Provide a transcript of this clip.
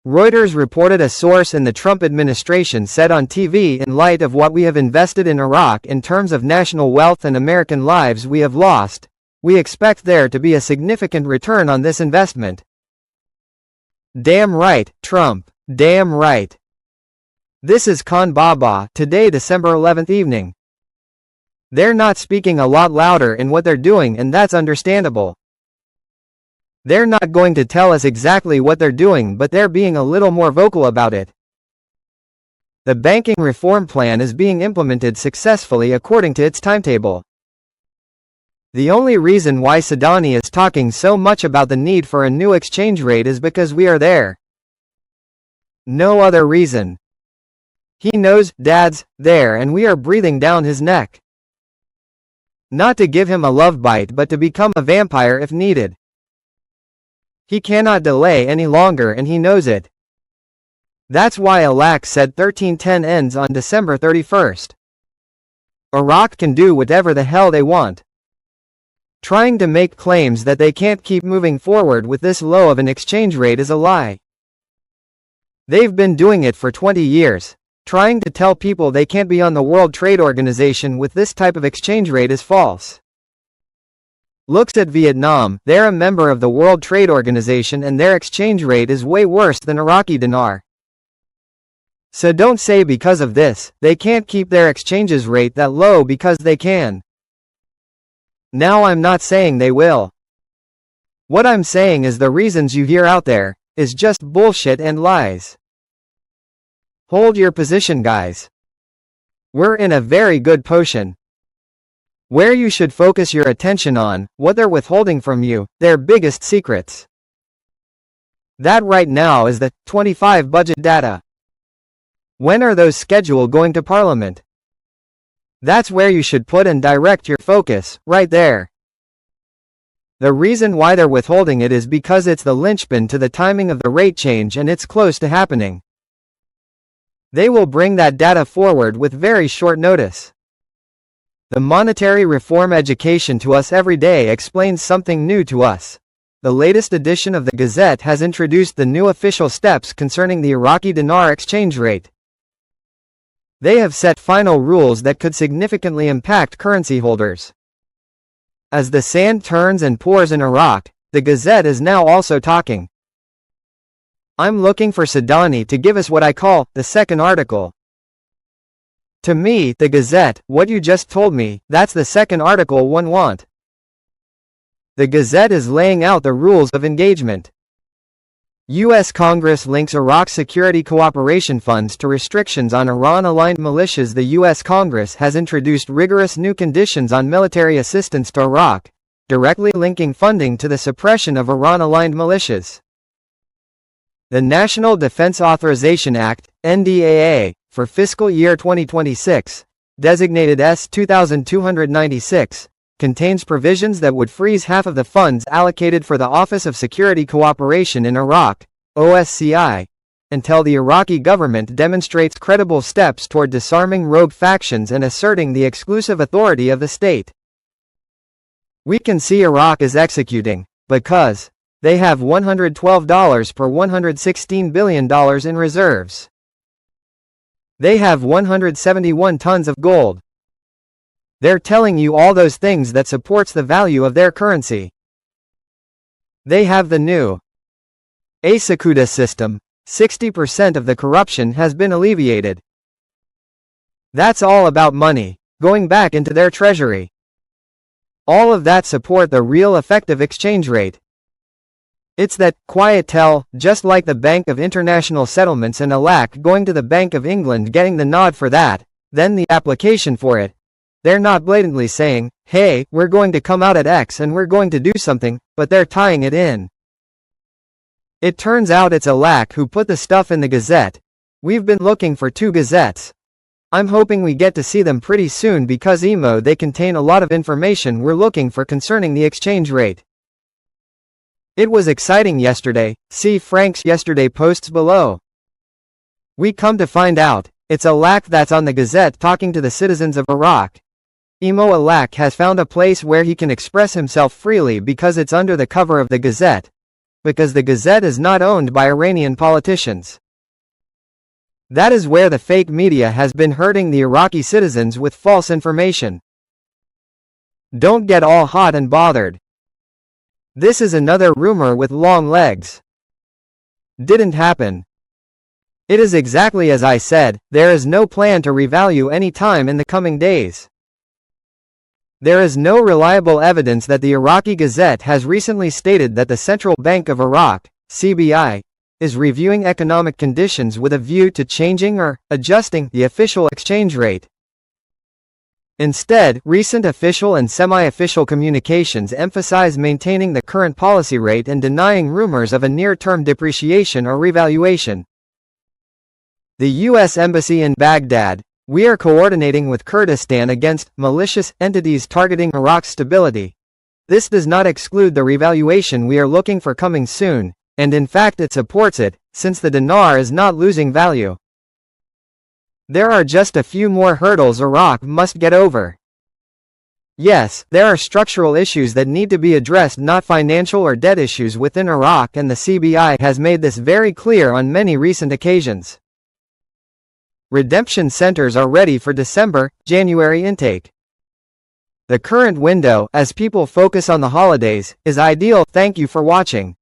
Reuters reported a source in the Trump administration said on TV, in light of what we have invested in Iraq in terms of national wealth and American lives we have lost, we expect there to be a significant return on this investment. Damn right, Trump. Damn right. This is Khan Baba, today December 11th evening. They're not speaking a lot louder in what they're doing, and that's understandable. They're not going to tell us exactly what they're doing, but they're being a little more vocal about it. The banking reform plan is being implemented successfully according to its timetable. The only reason why Sadani is talking so much about the need for a new exchange rate is because we are there. No other reason. He knows Dad's there and we are breathing down his neck. Not to give him a love bite, but to become a vampire if needed. He cannot delay any longer and he knows it. That's why Alak said 1310 ends on December 31st. Iraq can do whatever the hell they want. Trying to make claims that they can't keep moving forward with this low of an exchange rate is a lie. They've been doing it for 20 years. Trying to tell people they can't be on the World Trade Organization with this type of exchange rate is false. Looks at Vietnam, they're a member of the World Trade Organization and their exchange rate is way worse than Iraqi dinar. So don't say because of this, they can't keep their exchanges rate that low, because they can. Now I'm not saying they will. What I'm saying is the reasons you hear out there is just bullshit and lies. Hold your position, guys. We're in a very good position. Where you should focus your attention on, what they're withholding from you, their biggest secrets. That right now is the 25 budget data. When are those scheduled going to Parliament? That's where you should put and direct your focus, right there. The reason why they're withholding it is because it's the linchpin to the timing of the rate change and it's close to happening. They will bring that data forward with very short notice. The monetary reform education to us every day explains something new to us. The latest edition of the Gazette has introduced the new official steps concerning the Iraqi dinar exchange rate. They have set final rules that could significantly impact currency holders. As the sand turns and pours in Iraq, the Gazette is now also talking. I'm looking for Sadani to give us what I call the second article. To me, the Gazette, what you just told me, that's the second article one want. The Gazette is laying out the rules of engagement. U.S. Congress links Iraq security cooperation funds to restrictions on Iran-aligned militias. The U.S. Congress has introduced rigorous new conditions on military assistance to Iraq, directly linking funding to the suppression of Iran-aligned militias. The National Defense Authorization Act, NDAA, for fiscal year 2026, designated S-2296, contains provisions that would freeze half of the funds allocated for the Office of Security Cooperation in Iraq, OSCI, until the Iraqi government demonstrates credible steps toward disarming rogue factions and asserting the exclusive authority of the state. We can see Iraq is executing, because they have $112 per $116 billion in reserves. They have 171 tons of gold. They're telling you all those things that supports the value of their currency. They have the new Asakuda system. 60% of the corruption has been alleviated. That's all about money, going back into their treasury. All of that support the real effective exchange rate. It's that quiet tell, just like the Bank of International Settlements and Alak going to the Bank of England getting the nod for that, then the application for it. They're not blatantly saying, hey, we're going to come out at X and we're going to do something, but they're tying it in. It turns out it's Alak who put the stuff in the Gazette. We've been looking for 2 Gazettes. I'm hoping we get to see them pretty soon because they contain a lot of information we're looking for concerning the exchange rate. It was exciting yesterday, see Frank's yesterday posts below. We come to find out, it's Alak that's on the Gazette talking to the citizens of Iraq. Alak has found a place where he can express himself freely because it's under the cover of the Gazette. because the Gazette is not owned by Iranian politicians. That is where the fake media has been hurting the Iraqi citizens with false information. Don't get all hot and bothered. This is another rumor with long legs. Didn't happen. It is exactly as I said, there is no plan to revalue any time in the coming days. There is no reliable evidence that the Iraqi Gazette has recently stated that the Central Bank of Iraq, CBI, is reviewing economic conditions with a view to changing or adjusting the official exchange rate. Instead, recent official and semi-official communications emphasize maintaining the current policy rate and denying rumors of a near-term depreciation or revaluation. The U.S. Embassy in Baghdad: we are coordinating with Kurdistan against malicious entities targeting Iraq's stability. This does not exclude the revaluation we are looking for coming soon, and in fact it supports it, since the dinar is not losing value. There are just a few more hurdles Iraq must get over. Yes, there are structural issues that need to be addressed, not financial or debt issues within Iraq, and the CBI has made this very clear on many recent occasions. Redemption centers are ready for December-January intake. The current window, as people focus on the holidays, is ideal. Thank you for watching.